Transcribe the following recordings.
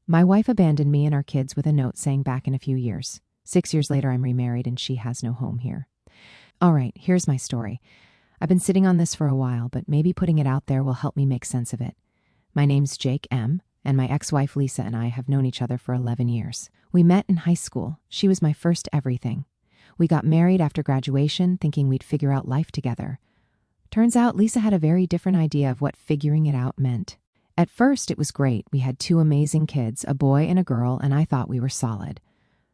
My wife abandoned me and our kids with a note saying back in a few years. 6 years later, I'm remarried and she has no home here. All right, here's my story. I've been sitting on this for a while, but maybe putting it out there will help me make sense of it. My name's Jake M., and my ex-wife Lisa and I have known each other for 11 years. We met in high school. She was my first everything. We got married after graduation, thinking we'd figure out life together. Turns out Lisa had a very different idea of what figuring it out meant. At first, it was great. We had 2 amazing kids, a boy and a girl, and I thought we were solid.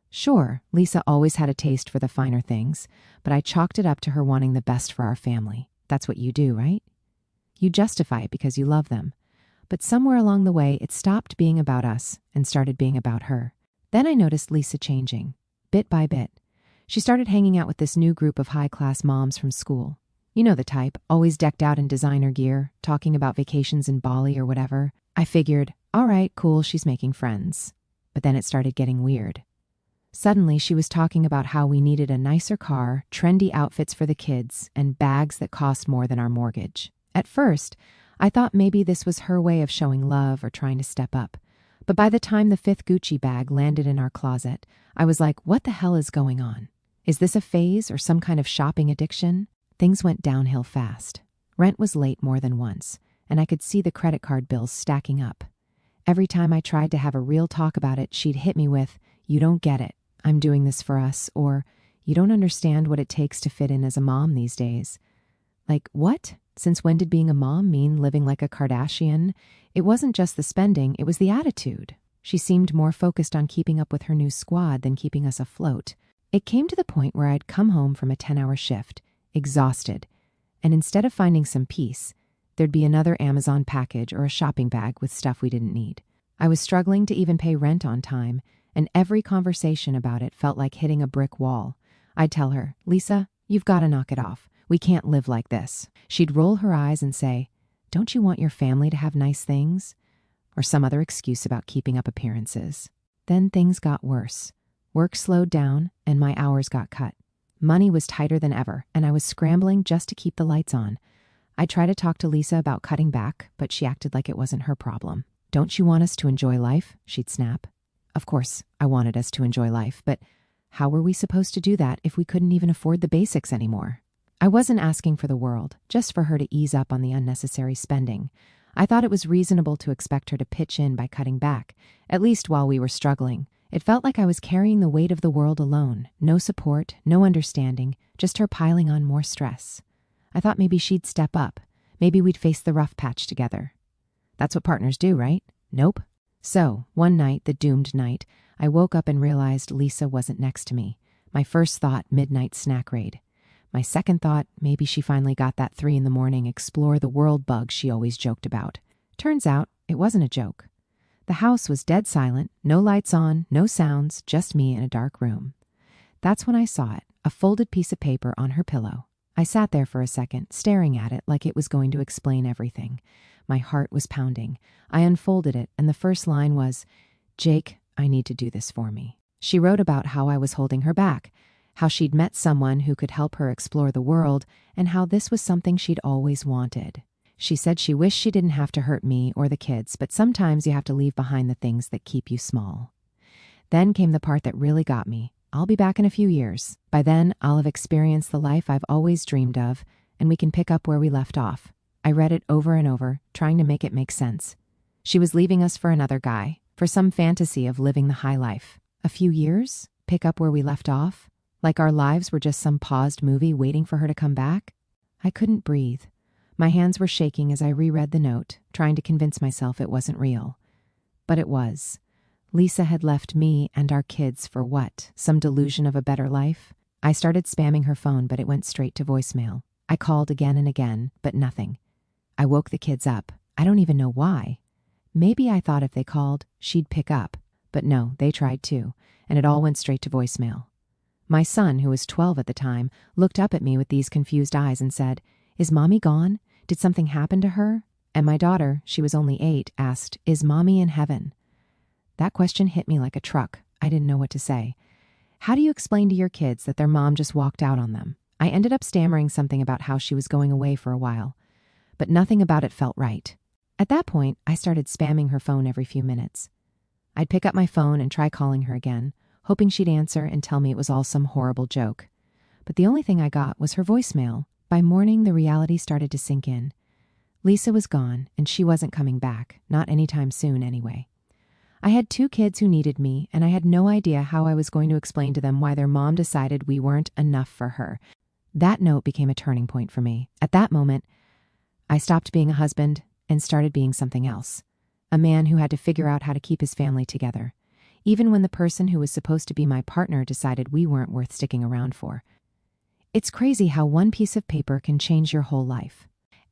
Sure, Lisa always had a taste for the finer things, but I chalked it up to her wanting the best for our family. That's what you do, right? You justify it because you love them. But somewhere along the way, it stopped being about us and started being about her. Then I noticed Lisa changing, bit by bit. She started hanging out with this new group of high-class moms from school. You know the type, always decked out in designer gear, talking about vacations in Bali or whatever. I figured, all right, cool, she's making friends. But then it started getting weird. Suddenly, she was talking about how we needed a nicer car, trendy outfits for the kids, and bags that cost more than our mortgage. At first, I thought maybe this was her way of showing love or trying to step up. But by the time the 5th Gucci bag landed in our closet, I was like, what the hell is going on? Is this a phase or some kind of shopping addiction? Things went downhill fast. Rent was late more than once, and I could see the credit card bills stacking up. Every time I tried to have a real talk about it, she'd hit me with, "You don't get it. I'm doing this for us," or "You don't understand what it takes to fit in as a mom these days." Like, what? Since when did being a mom mean living like a Kardashian? It wasn't just the spending, it was the attitude. She seemed more focused on keeping up with her new squad than keeping us afloat. It came to the point where I'd come home from a 10-hour shift, exhausted, and instead of finding some peace, there'd be another Amazon package or a shopping bag with stuff we didn't need. I was struggling to even pay rent on time, and every conversation about it felt like hitting a brick wall. I'd tell her, "Lisa, you've got to knock it off. We can't live like this." She'd roll her eyes and say, "Don't you want your family to have nice things?" Or some other excuse about keeping up appearances. Then things got worse. Work slowed down, and my hours got cut. Money was tighter than ever, and I was scrambling just to keep the lights on. I tried to talk to Lisa about cutting back, but she acted like it wasn't her problem. "Don't you want us to enjoy life?" she'd snap. Of course, I wanted us to enjoy life, but how were we supposed to do that if we couldn't even afford the basics anymore? I wasn't asking for the world, just for her to ease up on the unnecessary spending. I thought it was reasonable to expect her to pitch in by cutting back, at least while we were struggling. It felt like I was carrying the weight of the world alone. No support, no understanding, just her piling on more stress. I thought maybe she'd step up. Maybe we'd face the rough patch together. That's what partners do, right? Nope. So, one night, the doomed night, I woke up and realized Lisa wasn't next to me. My first thought, midnight snack raid. My second thought, maybe she finally got that 3 a.m. explore the world bug she always joked about. Turns out, it wasn't a joke. The house was dead silent, no lights on, no sounds, just me in a dark room. That's when I saw it, a folded piece of paper on her pillow. I sat there for a second, staring at it like it was going to explain everything. My heart was pounding. I unfolded it, and the first line was, "Jake, I need to do this for me." She wrote about how I was holding her back, how she'd met someone who could help her explore the world, and how this was something she'd always wanted. She said she wished she didn't have to hurt me or the kids, but sometimes you have to leave behind the things that keep you small. Then came the part that really got me. I'll be back in a few years. By then, I'll have experienced the life I've always dreamed of, and we can pick up where we left off. I read it over and over, trying to make it make sense. She was leaving us for another guy, for some fantasy of living the high life. A few years? Pick up where we left off? Like our lives were just some paused movie waiting for her to come back? I couldn't breathe. My hands were shaking as I reread the note, trying to convince myself it wasn't real. But it was. Lisa had left me and our kids for what? Some delusion of a better life? I started spamming her phone, but it went straight to voicemail. I called again and again, but nothing. I woke the kids up. I don't even know why. Maybe I thought if they called, she'd pick up. But no, they tried too, and it all went straight to voicemail. My son, who was 12 at the time, looked up at me with these confused eyes and said, "Is Mommy gone? Did something happen to her?" And my daughter, she was only 8, asked, "Is Mommy in heaven?" That question hit me like a truck. I didn't know what to say. How do you explain to your kids that their mom just walked out on them? I ended up stammering something about how she was going away for a while, but nothing about it felt right. At that point, I started spamming her phone every few minutes. I'd pick up my phone and try calling her again, hoping she'd answer and tell me it was all some horrible joke. But the only thing I got was her voicemail. By morning, the reality started to sink in. Lisa was gone, and she wasn't coming back, not anytime soon anyway. I had 2 kids who needed me, and I had no idea how I was going to explain to them why their mom decided we weren't enough for her. That note became a turning point for me. At that moment, I stopped being a husband and started being something else. A man who had to figure out how to keep his family together, even when the person who was supposed to be my partner decided we weren't worth sticking around for. It's crazy how one piece of paper can change your whole life.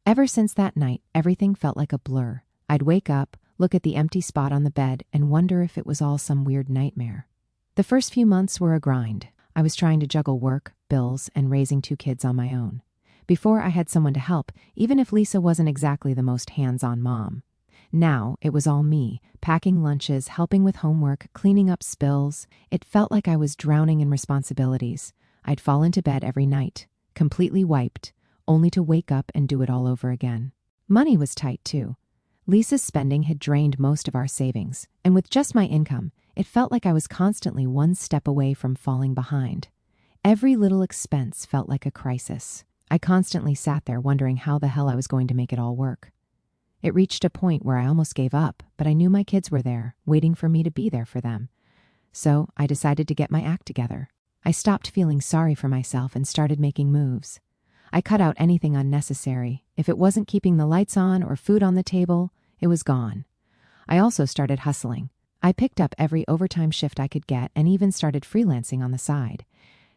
Ever since that night, everything felt like a blur. I'd wake up, look at the empty spot on the bed, and wonder if it was all some weird nightmare. The first few months were a grind. I was trying to juggle work, bills, and raising 2 kids on my own. Before, I had someone to help, even if Lisa wasn't exactly the most hands-on mom. Now, it was all me, packing lunches, helping with homework, cleaning up spills. It felt like I was drowning in responsibilities. I'd fall into bed every night, completely wiped, only to wake up and do it all over again. Money was tight, too. Lisa's spending had drained most of our savings, and with just my income, it felt like I was constantly one step away from falling behind. Every little expense felt like a crisis. I constantly sat there wondering how the hell I was going to make it all work. It reached a point where I almost gave up, but I knew my kids were there, waiting for me to be there for them. So I decided to get my act together. I stopped feeling sorry for myself and started making moves. I cut out anything unnecessary. If it wasn't keeping the lights on or food on the table, it was gone. I also started hustling. I picked up every overtime shift I could get and even started freelancing on the side.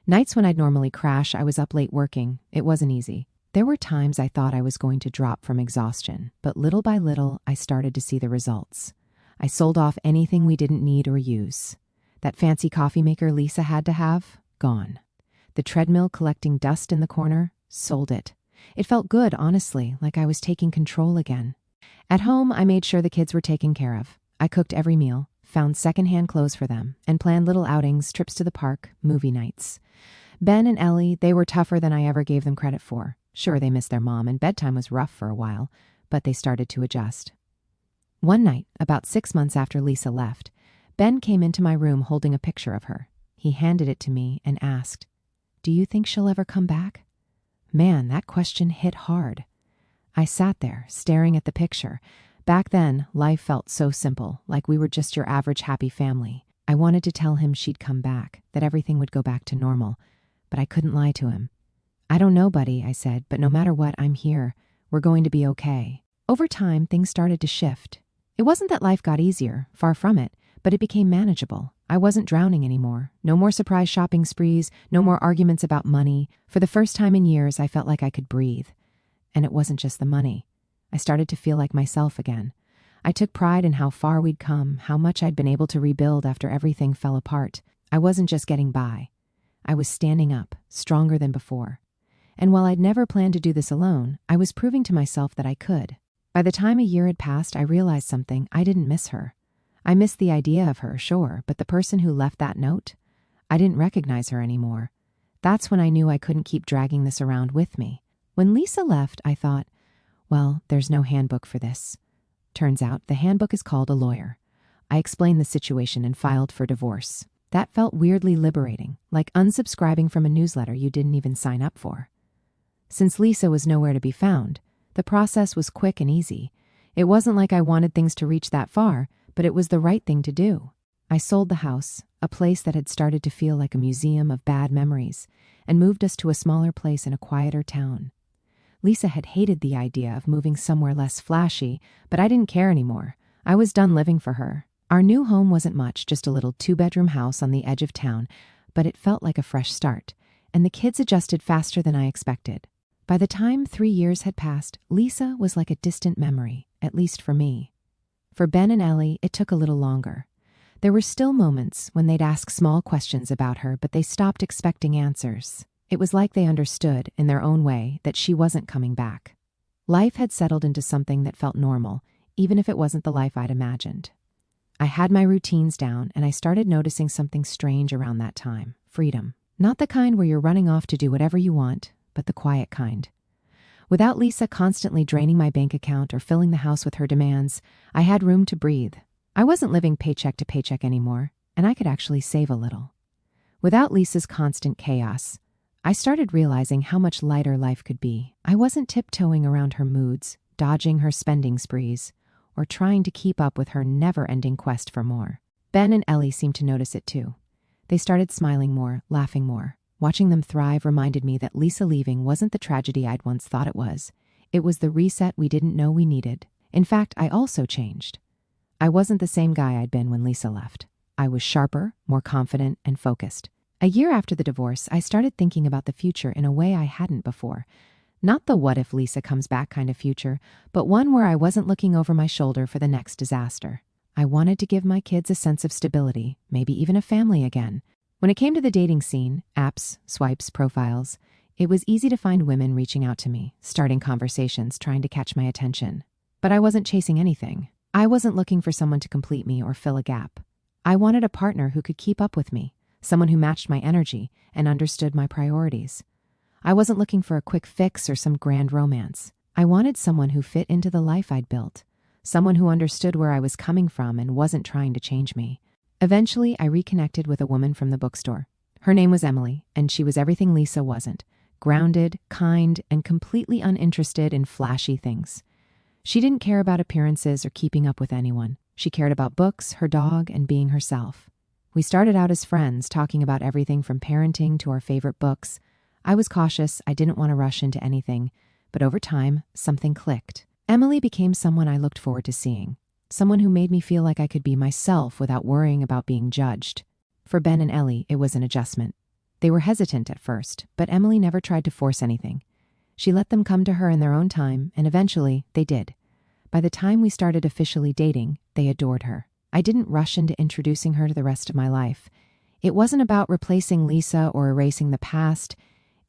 Nights when I'd normally crash, I was up late working. It wasn't easy. There were times I thought I was going to drop from exhaustion, but little by little, I started to see the results. I sold off anything we didn't need or use. That fancy coffee maker Lisa had to have, gone. The treadmill collecting dust in the corner, sold it. It felt good, honestly, like I was taking control again. At home, I made sure the kids were taken care of. I cooked every meal, found secondhand clothes for them, and planned little outings, trips to the park, movie nights. Ben and Ellie, they were tougher than I ever gave them credit for. Sure, they missed their mom, and bedtime was rough for a while, but they started to adjust. One night, about 6 months after Lisa left, Ben came into my room holding a picture of her. He handed it to me and asked, "Do you think she'll ever come back?" Man, that question hit hard. I sat there, staring at the picture. Back then, life felt so simple, like we were just your average happy family. I wanted to tell him she'd come back, that everything would go back to normal, but I couldn't lie to him. "I don't know, buddy," I said, "but no matter what, I'm here. We're going to be okay." Over time, things started to shift. It wasn't that life got easier, far from it, but it became manageable. I wasn't drowning anymore. No more surprise shopping sprees, no more arguments about money. For the first time in years, I felt like I could breathe. And it wasn't just the money. I started to feel like myself again. I took pride in how far we'd come, how much I'd been able to rebuild after everything fell apart. I wasn't just getting by. I was standing up, stronger than before. And while I'd never planned to do this alone, I was proving to myself that I could. By the time a year had passed, I realized something. I didn't miss her. I missed the idea of her, sure, but the person who left that note, I didn't recognize her anymore. That's when I knew I couldn't keep dragging this around with me. When Lisa left, I thought, well, there's no handbook for this. Turns out the handbook is called a lawyer. I explained the situation and filed for divorce. That felt weirdly liberating, like unsubscribing from a newsletter you didn't even sign up for. Since Lisa was nowhere to be found, the process was quick and easy. It wasn't like I wanted things to reach that far, but it was the right thing to do. I sold the house, a place that had started to feel like a museum of bad memories, and moved us to a smaller place in a quieter town. Lisa had hated the idea of moving somewhere less flashy, but I didn't care anymore. I was done living for her. Our new home wasn't much, just a little 2-bedroom house on the edge of town, but it felt like a fresh start, and the kids adjusted faster than I expected. By the time 3 years had passed, Lisa was like a distant memory, at least for me. For Ben and Ellie, it took a little longer. There were still moments when they'd ask small questions about her, but they stopped expecting answers. It was like they understood, in their own way, that she wasn't coming back. Life had settled into something that felt normal, even if it wasn't the life I'd imagined. I had my routines down, and I started noticing something strange around that time: freedom. Not the kind where you're running off to do whatever you want, but the quiet kind. Without Lisa constantly draining my bank account or filling the house with her demands, I had room to breathe. I wasn't living paycheck to paycheck anymore, and I could actually save a little. Without Lisa's constant chaos, I started realizing how much lighter life could be. I wasn't tiptoeing around her moods, dodging her spending sprees, or trying to keep up with her never-ending quest for more. Ben and Ellie seemed to notice it too. They started smiling more, laughing more. Watching them thrive reminded me that Lisa leaving wasn't the tragedy I'd once thought it was. It was the reset we didn't know we needed. In fact, I also changed. I wasn't the same guy I'd been when Lisa left. I was sharper, more confident, and focused. A year after the divorce, I started thinking about the future in a way I hadn't before. Not the what if Lisa comes back kind of future, but one where I wasn't looking over my shoulder for the next disaster. I wanted to give my kids a sense of stability, maybe even a family again. When it came to the dating scene, apps, swipes, profiles, it was easy to find women reaching out to me, starting conversations, trying to catch my attention. But I wasn't chasing anything. I wasn't looking for someone to complete me or fill a gap. I wanted a partner who could keep up with me, someone who matched my energy and understood my priorities. I wasn't looking for a quick fix or some grand romance. I wanted someone who fit into the life I'd built, someone who understood where I was coming from and wasn't trying to change me. Eventually, I reconnected with a woman from the bookstore. Her name was Emily, and she was everything Lisa wasn't: grounded, kind, and completely uninterested in flashy things. She didn't care about appearances or keeping up with anyone. She cared about books, her dog, and being herself. We started out as friends, talking about everything from parenting to our favorite books. I was cautious, I didn't want to rush into anything, but over time, something clicked. Emily became someone I looked forward to seeing, someone who made me feel like I could be myself without worrying about being judged. For Ben and Ellie, it was an adjustment. They were hesitant at first, but Emily never tried to force anything. She let them come to her in their own time, and eventually, they did. By the time we started officially dating, they adored her. I didn't rush into introducing her to the rest of my life. It wasn't about replacing Lisa or erasing the past.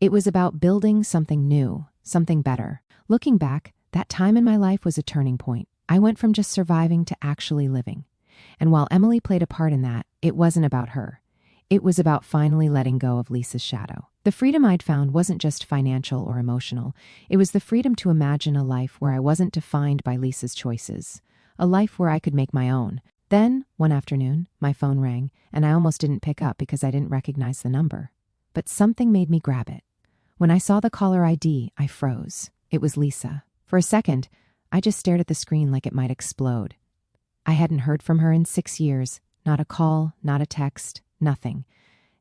It was about building something new, something better. Looking back, that time in my life was a turning point. I went from just surviving to actually living. And while Emily played a part in that, it wasn't about her. It was about finally letting go of Lisa's shadow. The freedom I'd found wasn't just financial or emotional. It was the freedom to imagine a life where I wasn't defined by Lisa's choices, a life where I could make my own. Then, one afternoon, my phone rang, and I almost didn't pick up because I didn't recognize the number. But something made me grab it. When I saw the caller ID, I froze. It was Lisa. For a second, I just stared at the screen like it might explode. I hadn't heard from her in 6 years. Not a call, not a text, nothing.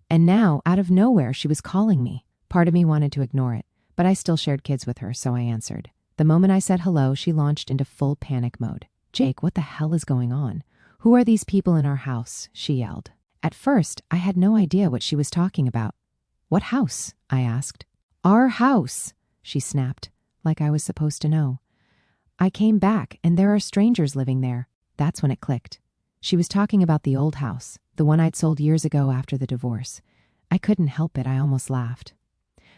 And now, out of nowhere, she was calling me. Part of me wanted to ignore it, but I still shared kids with her, so I answered. The moment I said hello, she launched into full panic mode. "Jake, what the hell is going on? Who are these people in our house?" she yelled. At first, I had no idea what she was talking about. "What house?" I asked. "Our house," she snapped, like I was supposed to know. "I came back, and there are strangers living there." That's when it clicked. She was talking about the old house, the one I'd sold years ago after the divorce. I couldn't help it, I almost laughed.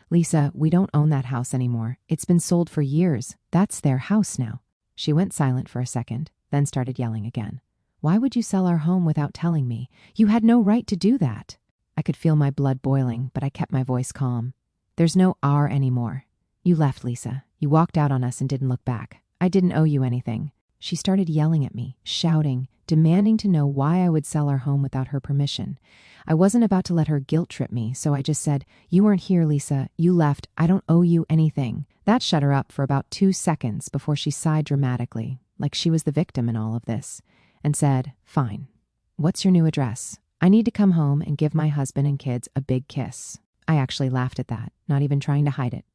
"Lisa, we don't own that house anymore. It's been sold for years. That's their house now." She went silent for a second, then started yelling again. "Why would you sell our home without telling me? You had no right to do that." I could feel my blood boiling, but I kept my voice calm. "There's no our anymore. You left, Lisa. You walked out on us and didn't look back. I didn't owe you anything." She started yelling at me, shouting, demanding to know why I would sell our home without her permission. I wasn't about to let her guilt trip me, so I just said, "You weren't here, Lisa. You left. I don't owe you anything." That shut her up for about 2 seconds before she sighed dramatically, like she was the victim in all of this, and said, "Fine. What's your new address? I need to come home and give my husband and kids a big kiss." I actually laughed at that, not even trying to hide it.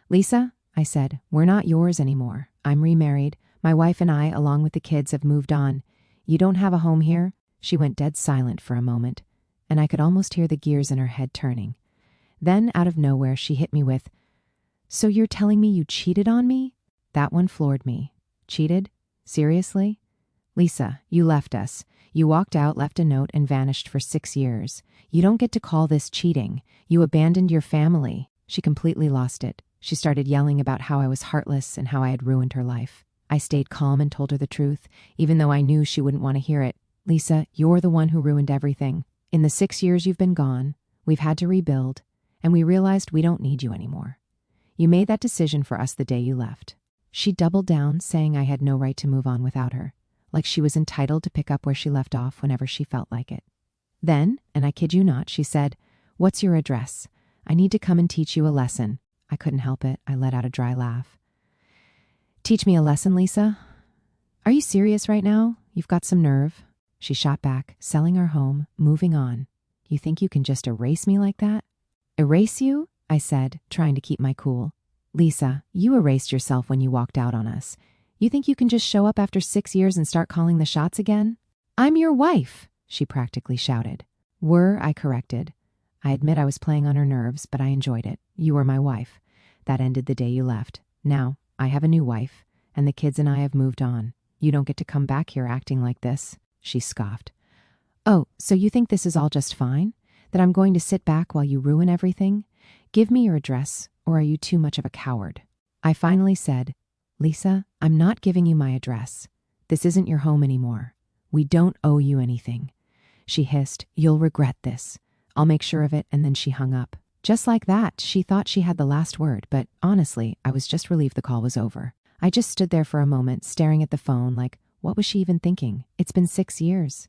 "Lisa," I said, "we're not yours anymore. I'm remarried. My wife and I, along with the kids, have moved on. You don't have a home here?" She went dead silent for a moment, and I could almost hear the gears in her head turning. Then, out of nowhere, she hit me with, "So you're telling me you cheated on me?" That one floored me. Cheated? Seriously? "Lisa, you left us. You walked out, left a note, and vanished for 6 years. You don't get to call this cheating. You abandoned your family." She completely lost it. She started yelling about how I was heartless and how I had ruined her life. I stayed calm and told her the truth, even though I knew she wouldn't want to hear it. "Lisa, you're the one who ruined everything. In the 6 years you've been gone, we've had to rebuild, and we realized we don't need you anymore. You made that decision for us the day you left." She doubled down, saying I had no right to move on without her. like she was entitled to pick up where she left off whenever she felt like it. Then, and I kid you not, she said, "What's your address? I need to come and teach you a lesson." I couldn't help it. I let out a dry laugh. "Teach me a lesson, Lisa? Are you serious right now? You've got some nerve." She shot back, "Selling our home, moving on. You think you can just erase me like that?" "Erase you?" I said, trying to keep my cool. "Lisa, you erased yourself when you walked out on us. You think you can just show up after 6 years and start calling the shots again?" "I'm your wife," she practically shouted. "Were," I corrected. I admit I was playing on her nerves, but I enjoyed it. "You were my wife. That ended the day you left. Now, I have a new wife, and the kids and I have moved on. You don't get to come back here acting like this." She scoffed. "Oh, so you think this is all just fine? That I'm going to sit back while you ruin everything? Give me your address, or are you too much of a coward?" I finally said, "Lisa, I'm not giving you my address. This isn't your home anymore. We don't owe you anything." She hissed, "You'll regret this. I'll make sure of it," and then she hung up. Just like that, she thought she had the last word, but honestly, I was just relieved the call was over. I just stood there for a moment, staring at the phone like, what was she even thinking? It's been 6 years.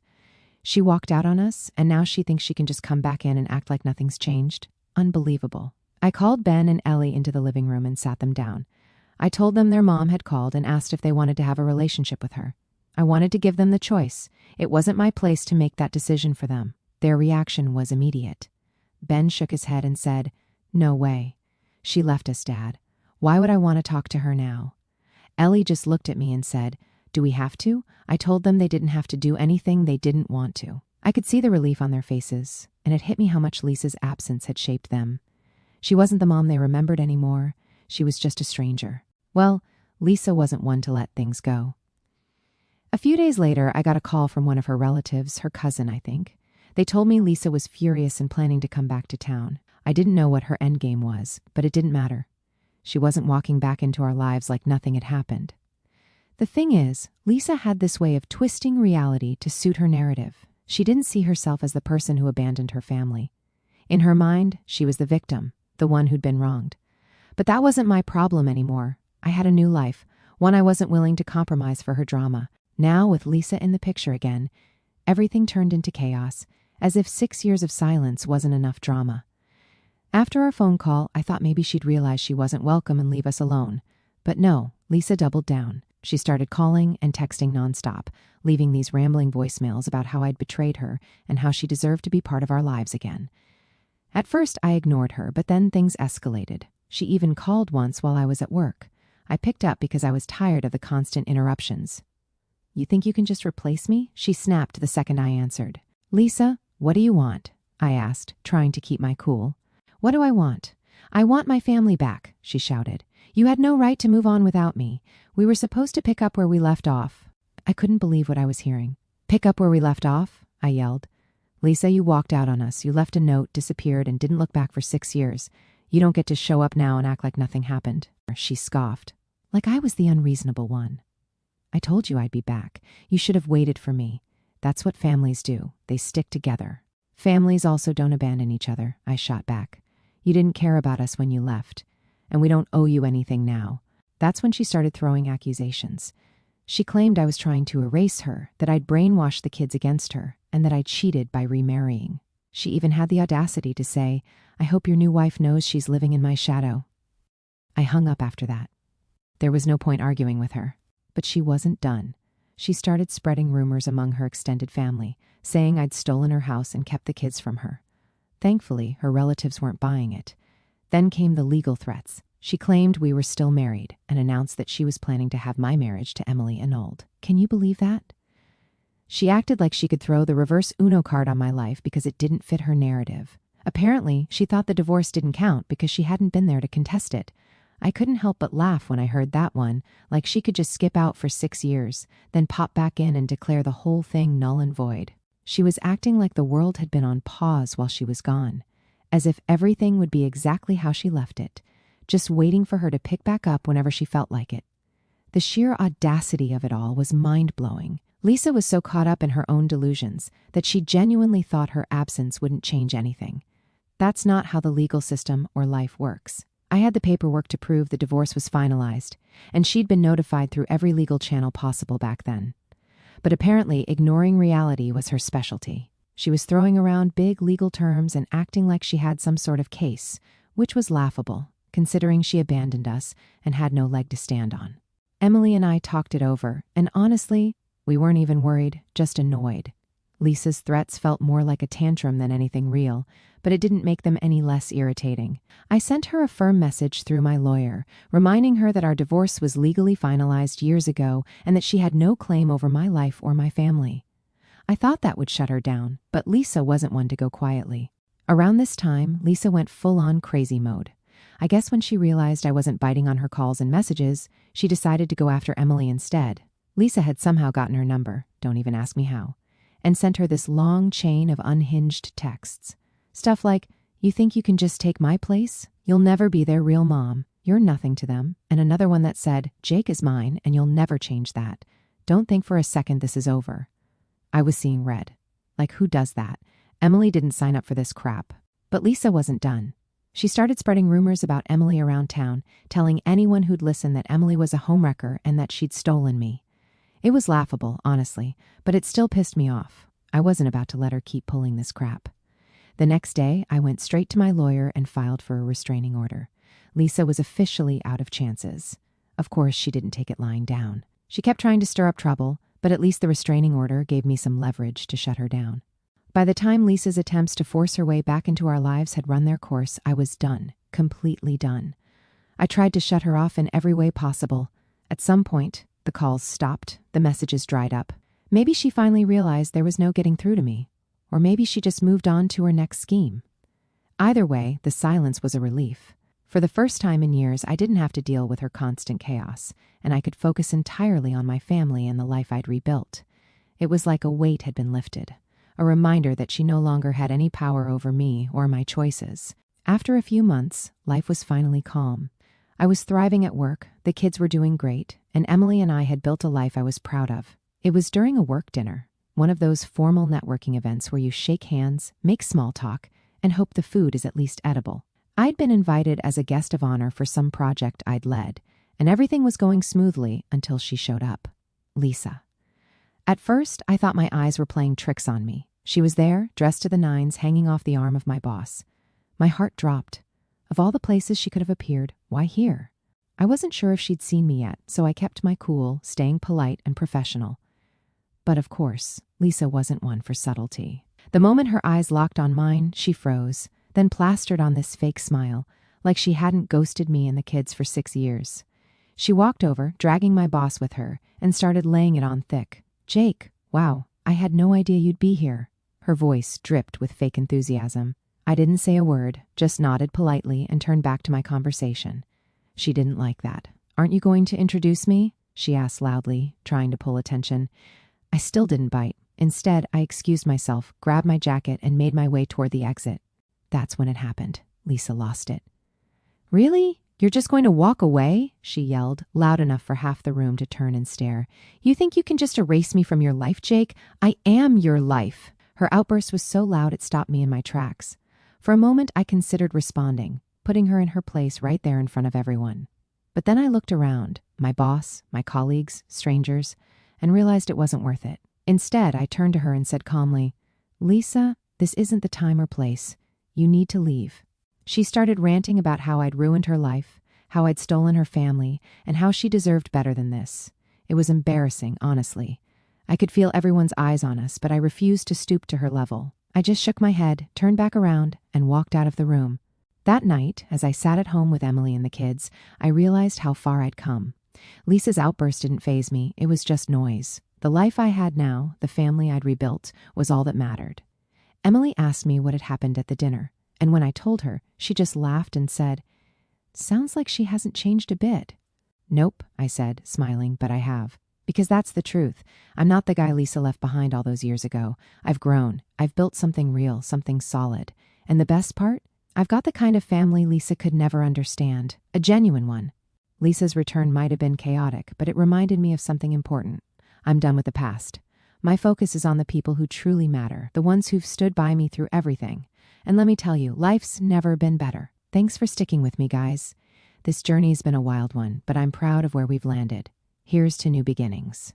She walked out on us, and now she thinks she can just come back in and act like nothing's changed? Unbelievable. I called Ben and Ellie into the living room and sat them down. I told them their mom had called and asked if they wanted to have a relationship with her. I wanted to give them the choice. It wasn't my place to make that decision for them. Their reaction was immediate. Ben shook his head and said, "No way. She left us, Dad. Why would I want to talk to her now?" Ellie just looked at me and said, "Do we have to?" I told them they didn't have to do anything they didn't want to. I could see the relief on their faces, and it hit me how much Lisa's absence had shaped them. She wasn't the mom they remembered anymore. She was just a stranger. Well, Lisa wasn't one to let things go. A few days later, I got a call from one of her relatives, her cousin, I think. They told me Lisa was furious and planning to come back to town. I didn't know what her endgame was, but it didn't matter. She wasn't walking back into our lives like nothing had happened. The thing is, Lisa had this way of twisting reality to suit her narrative. She didn't see herself as the person who abandoned her family. In her mind, she was the victim, the one who'd been wronged. But that wasn't my problem anymore. I had a new life, one I wasn't willing to compromise for her drama. Now, with Lisa in the picture again, everything turned into chaos, as if 6 years of silence wasn't enough drama. After our phone call, I thought maybe she'd realize she wasn't welcome and leave us alone. But no, Lisa doubled down. She started calling and texting nonstop, leaving these rambling voicemails about how I'd betrayed her and how she deserved to be part of our lives again. At first, I ignored her, but then things escalated. She even called once while I was at work. I picked up because I was tired of the constant interruptions. "You think you can just replace me?" she snapped the second I answered. "Lisa, what do you want?" I asked, trying to keep my cool. "What do I want? I want my family back," she shouted. "You had no right to move on without me. We were supposed to pick up where we left off." I couldn't believe what I was hearing. "Pick up where we left off?" I yelled. "Lisa, you walked out on us. You left a note, disappeared, and didn't look back for 6 years. You don't get to show up now and act like nothing happened." She scoffed. Like I was the unreasonable one. "I told you I'd be back. You should have waited for me. That's what families do. They stick together." "Families also don't abandon each other," I shot back. "You didn't care about us when you left, and we don't owe you anything now." That's when she started throwing accusations. She claimed I was trying to erase her, that I'd brainwashed the kids against her, and that I cheated by remarrying. She even had the audacity to say, "I hope your new wife knows she's living in my shadow." I hung up after that. There was no point arguing with her. But she wasn't done. She started spreading rumors among her extended family, saying I'd stolen her house and kept the kids from her. Thankfully, her relatives weren't buying it. Then came the legal threats. She claimed we were still married and announced that she was planning to have my marriage to Emily annulled. Can you believe that? She acted like she could throw the reverse Uno card on my life because it didn't fit her narrative. Apparently, she thought the divorce didn't count because she hadn't been there to contest it. I couldn't help but laugh when I heard that one, like she could just skip out for 6 years, then pop back in and declare the whole thing null and void. She was acting like the world had been on pause while she was gone, as if everything would be exactly how she left it, just waiting for her to pick back up whenever she felt like it. The sheer audacity of it all was mind-blowing. Lisa was so caught up in her own delusions that she genuinely thought her absence wouldn't change anything. That's not how the legal system or life works. I had the paperwork to prove the divorce was finalized, and she'd been notified through every legal channel possible back then. But apparently, ignoring reality was her specialty. She was throwing around big legal terms and acting like she had some sort of case, which was laughable, considering she abandoned us and had no leg to stand on. Emily and I talked it over, and honestly, we weren't even worried, just annoyed. Lisa's threats felt more like a tantrum than anything real, but it didn't make them any less irritating. I sent her a firm message through my lawyer, reminding her that our divorce was legally finalized years ago and that she had no claim over my life or my family. I thought that would shut her down, but Lisa wasn't one to go quietly. Around this time, Lisa went full-on crazy mode. I guess when she realized I wasn't biting on her calls and messages, she decided to go after Emily instead. Lisa had somehow gotten her number, don't even ask me how, and sent her this long chain of unhinged texts. Stuff like, "You think you can just take my place? You'll never be their real mom. You're nothing to them." And another one that said, "Jake is mine and you'll never change that. Don't think for a second this is over." I was seeing red. Like, who does that? Emily didn't sign up for this crap. But Lisa wasn't done. She started spreading rumors about Emily around town, telling anyone who'd listen that Emily was a homewrecker and that she'd stolen me. It was laughable, honestly, but it still pissed me off. I wasn't about to let her keep pulling this crap. The next day, I went straight to my lawyer and filed for a restraining order. Lisa was officially out of chances. Of course, she didn't take it lying down. She kept trying to stir up trouble, but at least the restraining order gave me some leverage to shut her down. By the time Lisa's attempts to force her way back into our lives had run their course, I was done, completely done. I tried to shut her off in every way possible. At some point, the calls stopped, the messages dried up. Maybe she finally realized there was no getting through to me. Or maybe she just moved on to her next scheme. Either way, the silence was a relief. For the first time in years, I didn't have to deal with her constant chaos, and I could focus entirely on my family and the life I'd rebuilt. It was like a weight had been lifted, a reminder that she no longer had any power over me or my choices. After a few months, life was finally calm. I was thriving at work, the kids were doing great, and Emily and I had built a life I was proud of. It was during a work dinner, one of those formal networking events where you shake hands, make small talk, and hope the food is at least edible. I'd been invited as a guest of honor for some project I'd led, and everything was going smoothly until she showed up. Lisa. At first, I thought my eyes were playing tricks on me. She was there, dressed to the nines, hanging off the arm of my boss. My heart dropped. Of all the places she could have appeared, why here? I wasn't sure if she'd seen me yet, so I kept my cool, staying polite and professional. But of course, Lisa wasn't one for subtlety. The moment her eyes locked on mine, she froze, then plastered on this fake smile, like she hadn't ghosted me and the kids for 6 years. She walked over, dragging my boss with her, and started laying it on thick. "Jake, wow, I had no idea you'd be here." Her voice dripped with fake enthusiasm. I didn't say a word, just nodded politely and turned back to my conversation. She didn't like that. "Aren't you going to introduce me?" she asked loudly, trying to pull attention. I still didn't bite. Instead, I excused myself, grabbed my jacket, and made my way toward the exit. That's when it happened. Lisa lost it. "Really? You're just going to walk away?" she yelled, loud enough for half the room to turn and stare. "You think you can just erase me from your life, Jake? I am your life." Her outburst was so loud it stopped me in my tracks. For a moment, I considered responding, putting her in her place right there in front of everyone. But then I looked around, my boss, my colleagues, strangers, and realized it wasn't worth it. Instead, I turned to her and said calmly, "Lisa, this isn't the time or place. You need to leave." She started ranting about how I'd ruined her life, how I'd stolen her family, and how she deserved better than this. It was embarrassing, honestly. I could feel everyone's eyes on us, but I refused to stoop to her level. I just shook my head, turned back around, and walked out of the room. That night, as I sat at home with Emily and the kids, I realized how far I'd come. Lisa's outburst didn't faze me, it was just noise. The life I had now, the family I'd rebuilt, was all that mattered. Emily asked me what had happened at the dinner, and when I told her, she just laughed and said, "Sounds like she hasn't changed a bit." "Nope," I said, smiling, "but I have. Because that's the truth. I'm not the guy Lisa left behind all those years ago. I've grown. I've built something real, something solid. And the best part? I've got the kind of family Lisa could never understand. A genuine one." Lisa's return might have been chaotic, but it reminded me of something important. I'm done with the past. My focus is on the people who truly matter, the ones who've stood by me through everything. And let me tell you, life's never been better. Thanks for sticking with me, guys. This journey's been a wild one, but I'm proud of where we've landed. Here's to new beginnings.